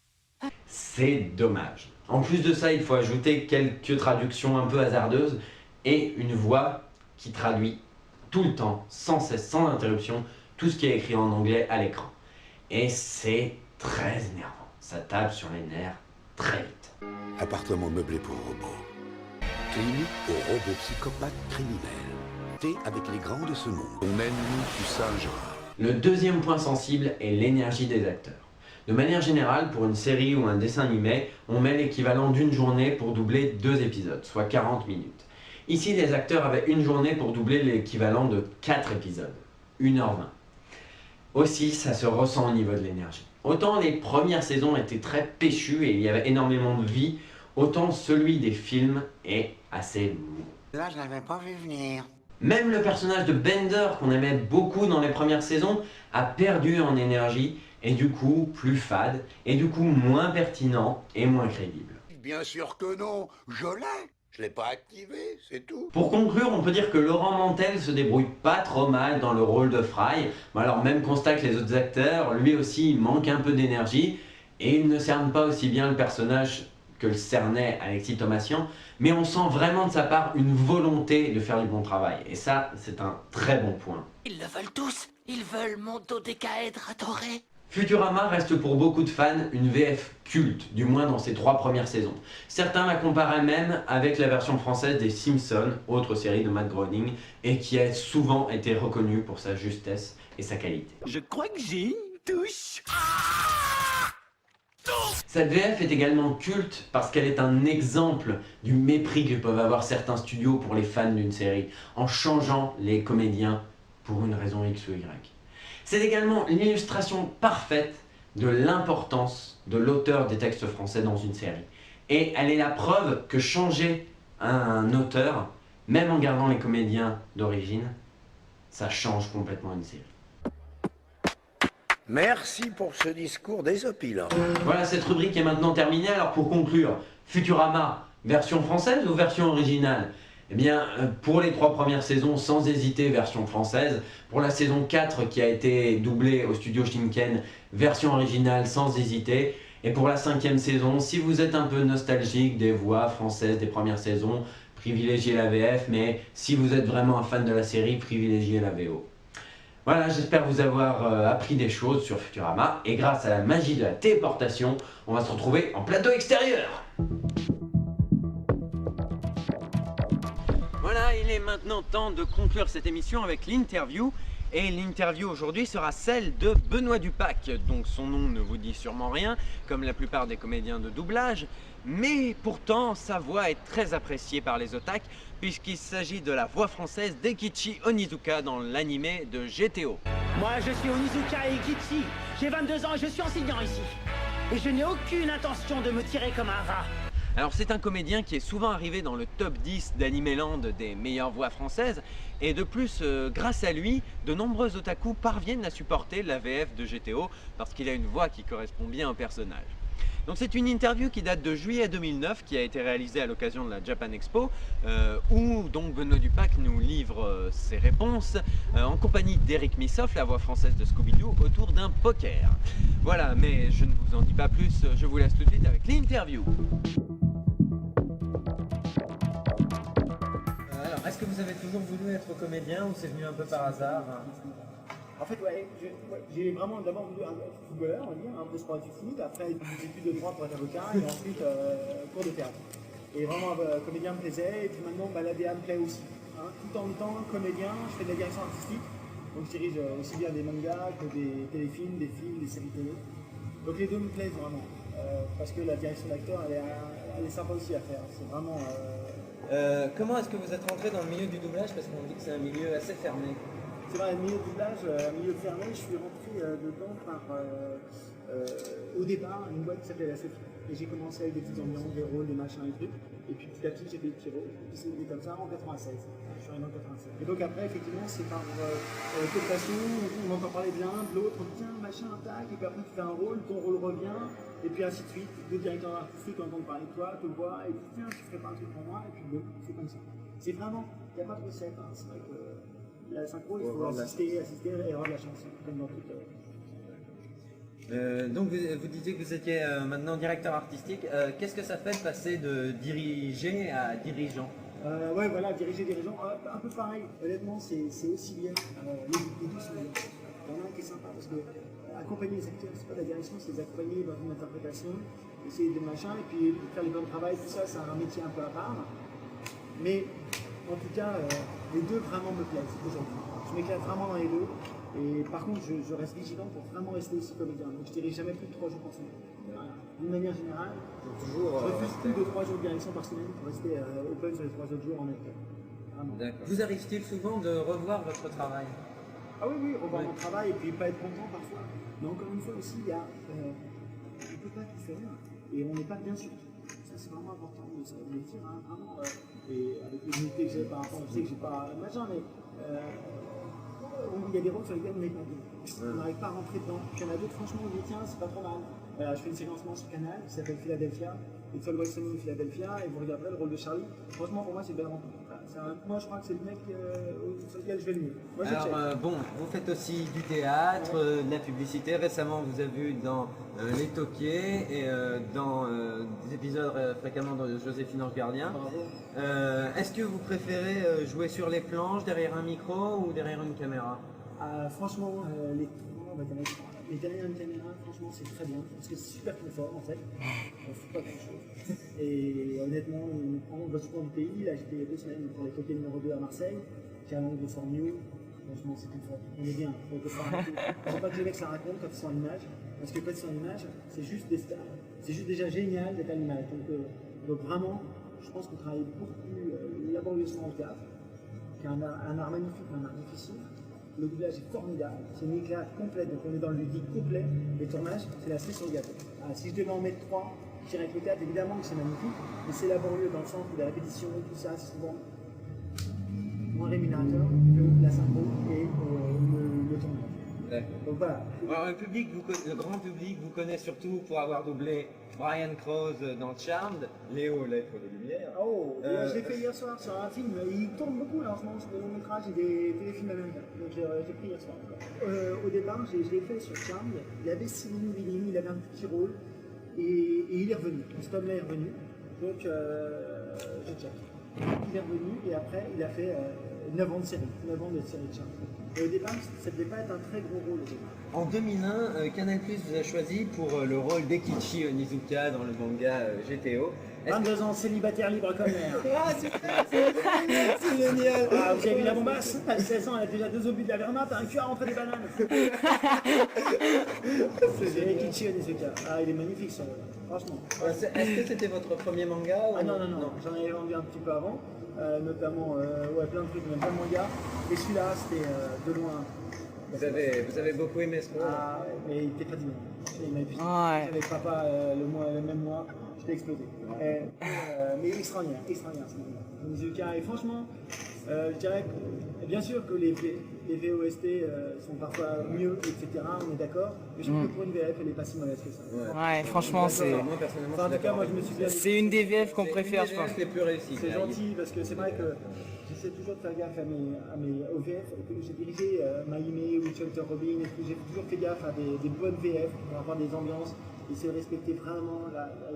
C'est dommage. En plus de ça, il faut ajouter quelques traductions un peu hasardeuses et une voix qui traduit tout le temps, sans cesse, sans interruption, tout ce qui est écrit en anglais à l'écran. Et c'est très énervant. Ça tape sur les nerfs très vite. Appartement meublé pour robots. Clinique aux robots psychopathes criminels. T'es avec les grands de ce monde. On ennemi du singe. Le deuxième point sensible est l'énergie des acteurs. De manière générale, pour une série ou un dessin animé, on met l'équivalent d'une journée pour doubler 2 épisodes, soit 40 minutes. Ici, les acteurs avaient une journée pour doubler l'équivalent de 4 épisodes, 1h20. Aussi, ça se ressent au niveau de l'énergie. Autant les premières saisons étaient très péchues et il y avait énormément de vie, autant celui des films est assez mou. Là, je l'avais pas vu venir. Même le personnage de Bender, qu'on aimait beaucoup dans les premières saisons, a perdu en énergie, et du coup plus fade, et du coup moins pertinent et moins crédible. Bien sûr que non, je l'ai. Je l'ai pas activé, c'est tout. Pour conclure, on peut dire que Laurent Mantel se débrouille pas trop mal dans le rôle de Fry. Bon, alors même constat que les autres acteurs, lui aussi il manque un peu d'énergie, et il ne cerne pas aussi bien le personnage que le cernait Alexis Thomasian, mais on sent vraiment de sa part une volonté de faire du bon travail, et ça c'est un très bon point. Ils le veulent tous. Ils veulent mon dodécaèdre adoré. Futurama reste pour beaucoup de fans une VF culte, du moins dans ses 3 premières saisons. Certains la comparaient même avec la version française des Simpsons, autre série de Matt Groening, et qui a souvent été reconnue pour sa justesse et sa qualité. Je crois que j'ai une touche. Cette VF est également culte parce qu'elle est un exemple du mépris que peuvent avoir certains studios pour les fans d'une série, en changeant les comédiens pour une raison X ou Y. C'est également l'illustration parfaite de l'importance de l'auteur des textes français dans une série. Et elle est la preuve que changer un auteur, même en gardant les comédiens d'origine, ça change complètement une série. Merci pour ce discours désopilant. Voilà, cette rubrique est maintenant terminée. Alors pour conclure, Futurama, version française ou version originale? Eh bien, pour les 3 premières saisons, sans hésiter, version française. Pour la saison 4, qui a été doublée au studio Shinken, version originale, sans hésiter. Et pour la 5e saison, si vous êtes un peu nostalgique des voix françaises des premières saisons, privilégiez la VF, mais si vous êtes vraiment un fan de la série, privilégiez la VO. Voilà, j'espère vous avoir appris des choses sur Futurama, et grâce à la magie de la téléportation, on va se retrouver en plateau extérieur. Voilà, il est maintenant temps de conclure cette émission avec l'interview. Et l'interview aujourd'hui sera celle de Benoît Dupac. Donc son nom ne vous dit sûrement rien, comme la plupart des comédiens de doublage. Mais pourtant, sa voix est très appréciée par les otaku, puisqu'il s'agit de la voix française d'Eikichi Onizuka dans l'animé de GTO. Moi, je suis Onizuka Eikichi. J'ai 22 ans et je suis enseignant ici. Et je n'ai aucune intention de me tirer comme un rat. Alors c'est un comédien qui est souvent arrivé dans le top 10 d'Animeland des meilleures voix françaises, et de plus, grâce à lui, de nombreux otaku parviennent à supporter la VF de GTO parce qu'il a une voix qui correspond bien au personnage. Donc c'est une interview qui date de juillet 2009, qui a été réalisée à l'occasion de la Japan Expo, où donc Benoît Dupac nous livre ses réponses en compagnie d'Eric Missoff, la voix française de Scooby-Doo, autour d'un poker. Voilà, mais je ne vous en dis pas plus, je vous laisse tout de suite avec l'interview. Alors, est-ce que vous avez toujours voulu être comédien ou c'est venu un peu par hasard? En fait, j'ai vraiment d'abord voulu être footballeur, on va dire, un peu sportif foot, après des études de droit pour être avocat, et ensuite cours de théâtre. Et vraiment, comédien me plaisait, et puis maintenant, la DA me plaît aussi. Hein. Tout en étant comédien, je fais de la direction artistique, donc je dirige aussi bien des mangas que des téléfilms, des films, des séries télé. Donc les deux me plaisent vraiment, parce que la direction d'acteur, elle est sympa aussi à faire. C'est vraiment... Comment est-ce que vous êtes rentré dans le milieu du doublage? Parce qu'on dit que c'est un milieu assez fermé. C'est vrai, le milieu du doublage, milieu fermé, je suis rentré dedans par, au départ, une boîte qui s'appelait La Sophie. Et j'ai commencé avec des petites ambiances, des rôles, des machins et trucs. Et puis petit à petit, j'ai fait des petits rôles. Et puis c'était comme ça en 96. Je suis arrivé en 96. Et donc après, effectivement, c'est par cooptation, on entend parler de l'un, de l'autre, on dit tiens, machin, tac. Et puis après, tu fais un rôle, ton rôle revient. Et puis ainsi de suite. Deux directeurs artistiques entendent parler de toi, te voient, et disent tiens, tu ferais pas un truc pour moi. Et puis c'est comme ça. C'est vraiment, il n'y a pas de recette. Hein. C'est vrai que la synchro, il faut assister et avoir de la chance, comme dans toute... Donc vous disiez que vous étiez maintenant directeur artistique. Qu'est-ce que ça fait de passer de diriger à dirigeant? Ouais, voilà, diriger, dirigeant, un peu pareil. Honnêtement, c'est aussi bien. Les deux sont bien. Il y en a un qui est sympa parce que accompagner les acteurs, c'est pas de la direction, c'est les accompagner dans une interprétation, essayer de machin, et puis faire les bons travail, tout ça, c'est un métier un peu à part. Mais en tout cas, les deux vraiment me plaisent aujourd'hui. Je m'éclate vraiment dans les deux. Et par contre, je reste vigilant pour vraiment rester aussi comédien. Donc je dirige jamais plus de 3 jours par semaine. D'une manière générale, je refuse plus de 3 jours de direction par semaine pour rester open sur les 3 autres jours en été. D'accord. Vous arrive-t-il souvent de revoir votre travail? Ah oui, revoir mon travail et puis pas être content parfois. Mais encore une fois aussi, il y a, on ne peut pas tout faire et on n'est pas bien sûr. Ça c'est vraiment important de le dire, hein, vraiment. Et avec l'unité que j'ai par rapport, je sais que j'ai pas machin, mais il y a des rôles sur lesquels on n'est pas bien. On n'arrive pas à rentrer dedans. Puis il y en a d'autres, franchement, on dit tiens, c'est pas trop mal. Je fais une séquence sur Canal qui s'appelle Philadelphia, It's Always Sunny in Philadelphia, et vous regarderez le rôle de Charlie. Franchement, pour moi, c'est une belle rencontre. Moi, je crois que c'est le mec sur lequel je vais le mieux. Moi, alors, bon, vous faites aussi du théâtre, de la publicité. Récemment, vous avez vu dans Les Toquiers et dans des épisodes fréquemment de Joséphine Ange Gardien. Est-ce que vous préférez jouer sur les planches, derrière un micro ou derrière une caméra? Franchement, derrière une caméra, franchement, c'est très bien, parce que c'est super confort en fait. On ne fout pas grand chose. Et honnêtement, on va souvent du pays. Là, j'étais 2 semaines pour les Toquiers numéro 2 à Marseille. J'ai un angle de New. Franchement, c'est confort. On est bien. Il ne faut pas que les mecs ça raconte quand ils sont en image. Parce que quand ils sont en image, c'est juste des stars. C'est juste déjà génial d'être à l'image. Donc vraiment, je pense qu'on travaille beaucoup plus laborieusement au théâtre, qui est un art magnifique, mais un art difficile. Le doublage est formidable, c'est une éclat complète, donc on est dans le ludique complet. Les tournages, c'est la cerise sur le gâteau. Si je devais en mettre 3, je dirais que le théâtre, évidemment que c'est magnifique, mais c'est laborieux dans le sens où la répétition, tout ça, c'est souvent moins rémunérateur que la synchro et le tournage. Donc voilà. Alors, le grand public vous connaît surtout pour avoir doublé Brian Krause dans Charmed, Léo, Lettres de Lumière. Oh, je l'ai fait hier soir sur un film, il tourne beaucoup là en ce moment sur des longs métrages et des téléfilms américains. Donc j'ai pris hier soir. Au départ, je l'ai fait sur Charmed, il avait Céline Villim, il avait un petit rôle et il est revenu. Cet homme-là est revenu, donc je check. Il est revenu et après il a fait 9 ans de série, 9 ans de série de Charmed. Et au départ, ça ne devait pas être un très gros rôle au départ. En 2001, Canal+ vous a choisi pour le rôle d'Ekichi Onizuka dans le manga GTO. 22 ans, célibataire libre comme l'air. Ah, c'est génial. Ah, vous avez vu la bombasse? À 16 ans, elle a déjà 2 obus de la Wehrmacht, un cul à rentrer des bananes. C'est Ekichi Onizuka. Ah, il est magnifique ce rôle, franchement. Est-ce que c'était votre premier manga ou... Ah non, j'en avais vendu un petit peu avant. Notamment plein de trucs, même pas de manga. Et celui-là, c'était de loin. Vous avez beaucoup aimé ce rôle? Ah, mais il était pas dynamique. Il m'a épuisé. Avec papa le même mois, j'étais explosé. Mais extraordinaire ce moment. Onizuka, et franchement, je dirais que, bien sûr que les VOST sont parfois mieux, etc. On est d'accord. Mais je trouve que pour une VF, elle n'est pas si mauvaise que ça. Ouais, franchement, c'est. Moi, personnellement, en tout cas, moi, je me suis bien. C'est une des VF qu'on préfère, je pense. C'est plus réussi. C'est gentil parce que c'est vrai que j'essaie toujours de faire gaffe aux VF. J'ai dirigé Maïmé, Witch Hunter Robin, et j'ai toujours fait gaffe à des bonnes VF pour avoir des ambiances, essayer de respecter vraiment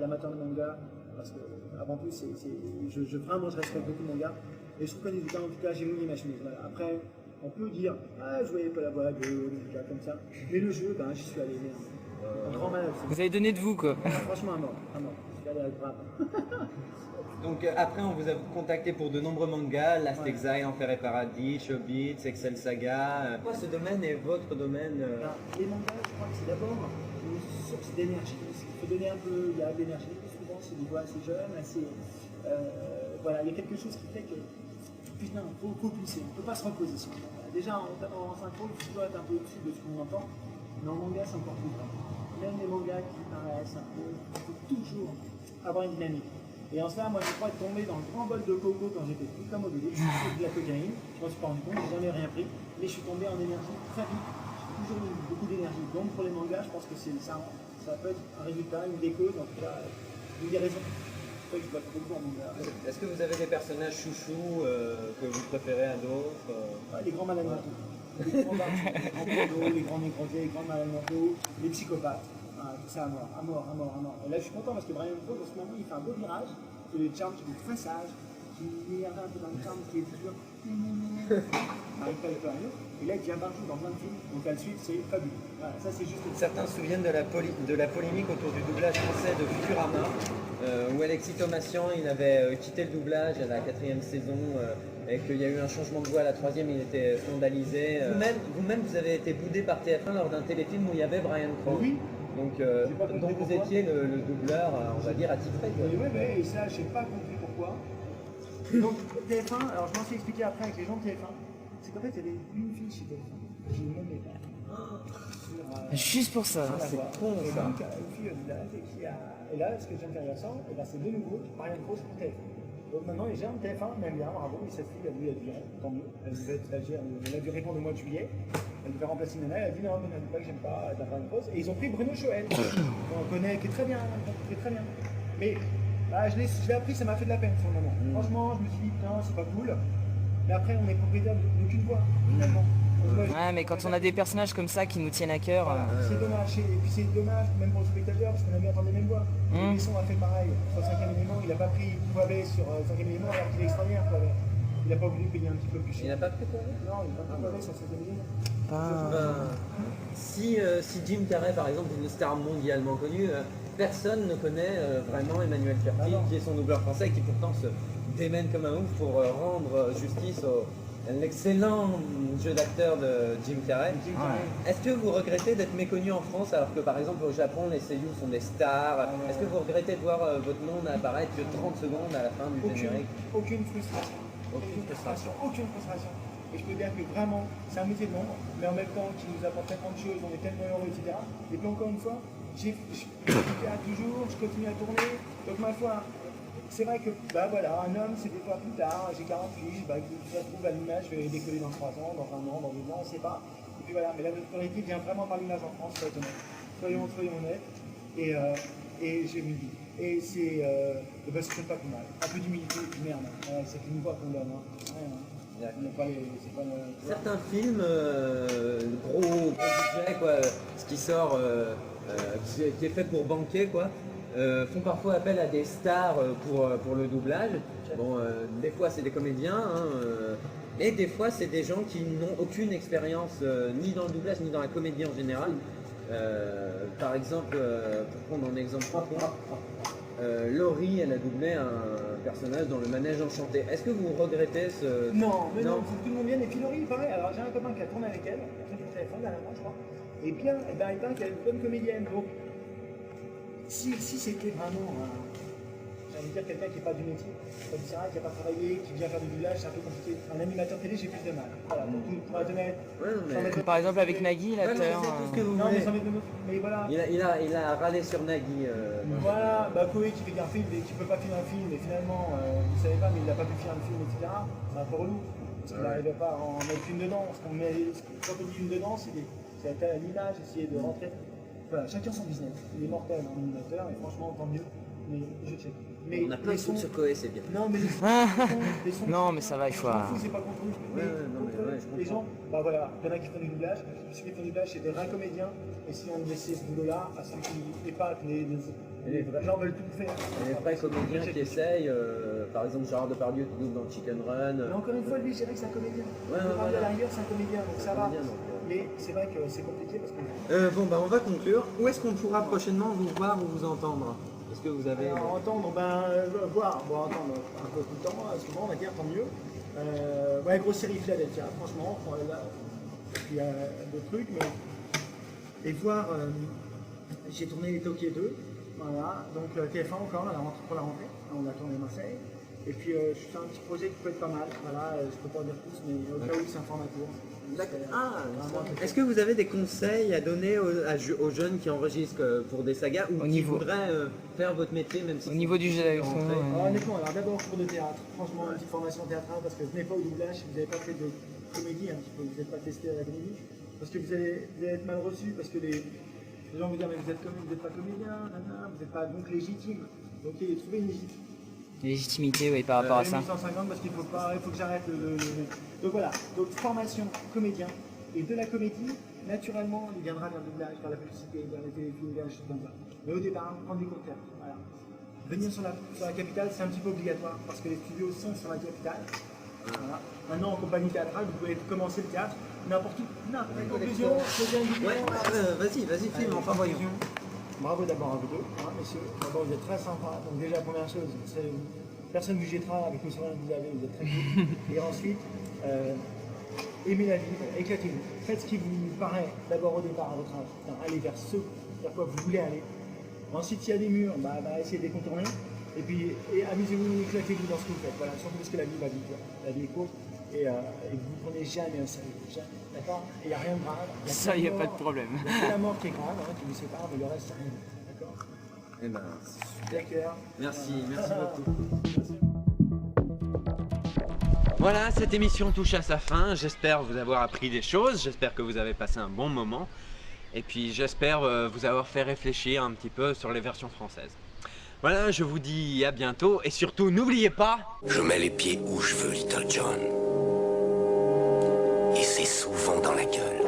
l'amateur de manga. Parce que, avant tout, vraiment, je respecte beaucoup le manga. Et je trouve qu'en tout cas, j'ai mouillé ma chemise. Voilà. Après, on peut dire, je voyais pas la voix de Onizuka comme ça. Mais le jeu, j'y suis allé. Un grand malade. Vous avez donné de vous, quoi. Franchement, un mort. Je suis allé avec brave. Donc après, on vous a contacté pour de nombreux mangas, Last Exile, Enfer et Paradis, Chobits, Excel Saga. Pourquoi ce domaine est votre domaine Les mangas, je crois que c'est d'abord une source d'énergie. Il faut donner un peu, il y a de l'énergie. Souvent, c'est des voix assez jeunes, assez... voilà, il y a quelque chose qui fait que... Putain, il faut pousser, on ne peut pas se reposer sur ça. Déjà, en synchro, il faut toujours être un peu au-dessus de ce qu'on entend. Mais en manga, c'est encore plus tard. Même les mangas qui paraissent un peu... Il faut toujours avoir une dynamique. Et en cela, moi, je crois être tombé dans le grand bol de coco quand j'étais petit, comme au début. Je suis de la cocaïne, je m'en suis pas rendu compte, j'ai jamais rien pris. Mais je suis tombé en énergie très vite. J'ai toujours eu beaucoup d'énergie. Donc pour les mangas, je pense que ça peut être un résultat, une des causes, en tout cas, une des raisons. C'est que je bois beaucoup en manga. Est-ce que vous avez des personnages chouchous que vous préférez à d'autres Les grands malades mentaux. Les grands barbeaux, les grands bandeaux, les grands nécrotés, les grands malades mentaux, les psychopathes. Tout ça à mort. Et là, je suis content parce que Brian Krause, en ce moment, il fait un beau virage. C'est le charme qui est très sage, qui est un peu dans le charme, qui est toujours. N'arrive pas à le faire mieux. Et là, il devient partout dans plein de films. Donc à le suivre, c'est fabuleux. Voilà, ça, c'est juste. Certains se souviennent de la polémique autour du doublage français de Futurama, où Alexis Thomasian, il avait quitté le doublage à la 4e saison. Et qu'il y a eu un changement de voix à la 3e, il était scandalisé. Vous-même, vous avez été boudé par TF1 lors d'un téléfilm où il y avait Brian Krause. Oui. Donc vous étiez le doubleur, on va dire, attitré. Oui, et ça, je n'ai pas compris pourquoi. Donc TF1, alors je m'en suis expliqué après avec les gens de TF1, c'est qu'en fait, il y avait une fille chez TF1, je ne l'aimais pas. Juste pour ça. C'est con ça. Donc, une fille au village et là, ce que j'aime faire récent, c'est de nouveau Brian Krause pour TF1. Donc maintenant, les gens de TF1 m'aiment bien, bravo, et cette fille a dû virer, tant mieux. Elle a dû répondre au mois de juillet, elle devait remplacer Nana, elle a dit non, mais pas que j'aime pas la Brian Krause. Et ils ont pris Bruno Choël, qu'on connaît, qui est très bien, Mais je l'ai appris, ça m'a fait de la peine sur le moment. Franchement, je me suis dit, non, c'est pas cool. Mais après, on est propriétaire d'aucune voix, finalement. Ouais, mais quand on a des personnages comme ça qui nous tiennent à cœur. C'est dommage, et puis c'est dommage même pour le spectateur parce qu'on a bien entendu les mêmes voix. Besson a fait pareil sur 5e élément, il n'a pas pris Poivet sur 5e élément alors qu'il est extraordinaire. Il n'a pas voulu payer un petit peu plus cher. Il n'a pas pris Poivet? Non, il n'a pas pris Poivet sur 5e élément. Si Jim Carrey, par exemple, est une star mondialement connue, personne ne connaît vraiment Emmanuel Ferti, qui est son doubleur français et qui pourtant se démène comme un ouf pour rendre justice au l'excellent jeu d'acteur de Jim Carrey. Est-ce que vous regrettez d'être méconnu en France alors que par exemple au Japon les seiyuu sont des stars? Est-ce que vous regrettez de voir votre nom n'apparaître que 30 secondes à la fin du générique? Aucune frustration. Aucune frustration. Et je peux dire que vraiment, c'est un métier de l'ombre, mais en même temps qui nous apporte tellement de choses, on est tellement heureux, etc. Et puis encore une fois, je toujours, je continue à tourner. Donc ma foi, c'est vrai que, bah voilà, un homme, c'est des fois plus tard, j'ai 40 piges, bah ça se trouve à l'image, je vais décoller dans 3 ans, dans 1 an, dans 2 ans, on ne sait pas. Et puis voilà, mais la notoriété vient vraiment par l'image en France, faut être honnête. Soyons honnêtes. Et j'ai mis. Et c'est parce que c'est pas plus mal. Un peu d'humilité, merde, c'est qu'une voix qu'on donne. Certains films, gros budget, quoi, ce qui sort, qui est fait pour banquer, quoi, font parfois appel à des stars pour le doublage. Bon, des fois c'est des comédiens, hein, et des fois c'est des gens qui n'ont aucune expérience ni dans le doublage ni dans la comédie en général. Par exemple, pour prendre un exemple propre, Laurie, elle a doublé un personnage dans Le Manège Enchanté. Est-ce que vous regrettez ce... Non, mais non, faut que tout le monde vienne. Et puis Laurie, pareil, alors j'ai un copain qui a tourné avec elle, qui a fait du téléphone dernièrement, je crois. Et bien, il paraît qu'elle est une bonne comédienne. Donc, si c'était vraiment, j'ai envie de dire, quelqu'un qui n'est pas du métier, comme ça, qui n'a pas travaillé, qui vient faire du doublage, c'est un peu compliqué. Un animateur télé, j'ai plus de mal. Voilà, donc pour être honnête. Comme par exemple avec Nagui, l'acteur. Non, mais sans mettre de mots. Mais voilà. Il a râlé sur Nagui. Voilà, bah Koé qui fait un film et qui peut pas filmer un film, mais finalement, vous savez pas, mais il n'a pas pu faire un film, etc. C'est un peu relou. Parce qu'il n'arrivait pas à en mettre une dedans. Quand on dit une dedans, c'est à l'image, essayer de rentrer. Voilà, chacun son business. Il est mortel en animateur, et franchement, tant mieux. Mais je check. Mais on a plein de trucs sur Koé, c'est bien. Non, mais les sons, non, mais ça va, il faut. C'est pas contre eux. Mais les gens, bah voilà, il y en a qui font du doublage. Ceux qui font du doublage, c'est des vrais comédiens. Et si on laissait ce boulot-là à ceux qui épatent, les gens veulent tout faire. Les vrais comédiens qui essayent, par exemple Gérard Depardieu qui double dans Chicken Run. Mais encore une fois, lui, je dirais que c'est un comédien. À la rigueur, c'est un comédien, donc ça va. Mais c'est vrai que c'est compliqué parce que. Bon, bah on va conclure. Où est-ce qu'on pourra prochainement vous voir ou vous entendre? Est-ce que vous avez... Alors, entendre, voir, entendre un peu tout le temps, souvent on va dire, tant mieux. Ouais, grosse série Philadelphia, franchement, il y a d'autres trucs, mais... Et voir, j'ai tourné les Tokyo 2, voilà, donc TF1 encore, pour la rentrée, on a tourné Marseille. Et puis je fais un petit projet qui peut être pas mal, voilà, je peux pas en dire plus, mais au cas où c'est informateur. Est-ce que vous avez des conseils à donner aux jeunes qui enregistrent pour des sagas ou qui voudraient faire votre métier, même si au niveau du jeu honnêtement, alors d'abord cours de théâtre, franchement une petite formation théâtrale parce que venez pas au doublage si vous n'avez pas fait de comédie, un petit peu, vous n'êtes pas testé à la comédie, parce que vous allez être mal reçu, parce que les gens vont dire mais vous n'êtes pas comédien, vous n'êtes pas donc légitime, donc trouvez une légitimité, oui, par rapport à ça. 850 parce qu'il faut que j'arrête Donc voilà, donc formation comédien et de la comédie, naturellement, il viendra vers le doublage, vers la publicité, vers les téléfilms, vers les choses comme ça. Mais au départ, prendre des cours de théâtre, voilà. Venir sur la capitale, c'est un petit peu obligatoire parce que les studios sont sur la capitale. Voilà. Maintenant, en compagnie théâtrale, vous pouvez commencer le théâtre n'importe où. Conclusion, vas-y, filme, enfin voyons. Bravo d'abord à vous deux, messieurs. D'abord, vous êtes très sympas. Donc déjà, première chose, personne ne vous jettera avec le sourire que vous avez, vous êtes très cool. Et ensuite, aimez la vie, éclatez-vous. Faites ce qui vous paraît d'abord au départ à votre âge. Allez vers vers quoi vous voulez aller. Ensuite, s'il y a des murs, essayez de les contourner. Et puis, amusez-vous, éclatez-vous dans ce que vous faites. Voilà, surtout parce que la vie va vite. La vie est courte. Et vous ne prenez jamais un sérieux. D'accord? Et il n'y a rien de grave. Ça, il n'y a pas de problème. C'est la mort qui est grave, qui vous sépare, mais le reste, c'est rien. D'accord? Eh ben, super. Merci beaucoup. Voilà, cette émission touche à sa fin. J'espère vous avoir appris des choses. J'espère que vous avez passé un bon moment. Et puis, j'espère vous avoir fait réfléchir un petit peu sur les versions françaises. Voilà, je vous dis à bientôt. Et surtout, n'oubliez pas... Je mets les pieds où je veux, Little John. Et c'est souvent dans la gueule.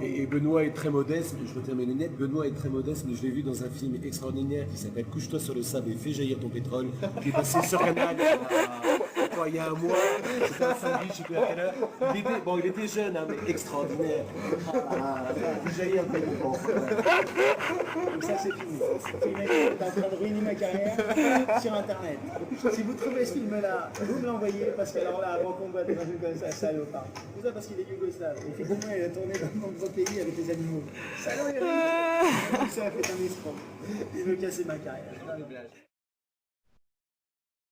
Et Benoît est très modeste, je retire mes lunettes, Benoît est très modeste, mais je l'ai vu dans un film extraordinaire qui s'appelle Couche-toi sur le sable et fais jaillir ton pétrole, qui est passé sur Canal il y a un mois, c'était un samedi, je sais plus à quelle heure. Il était jeune, hein, mais extraordinaire. Fais jaillir ton pétrole. Comme ça c'est fini. Le mec est en train de ruiner ma carrière sur internet. Si vous trouvez ce film-là, vous me l'envoyez, parce que alors là, avant qu'on voit des trucs comme ça, salopard. Tout ça parce qu'il est yougoslave. Effectivement, il a tourné dans de gros pays avec les animaux. Salaud, il a fait un escroc. Il veut casser ma carrière.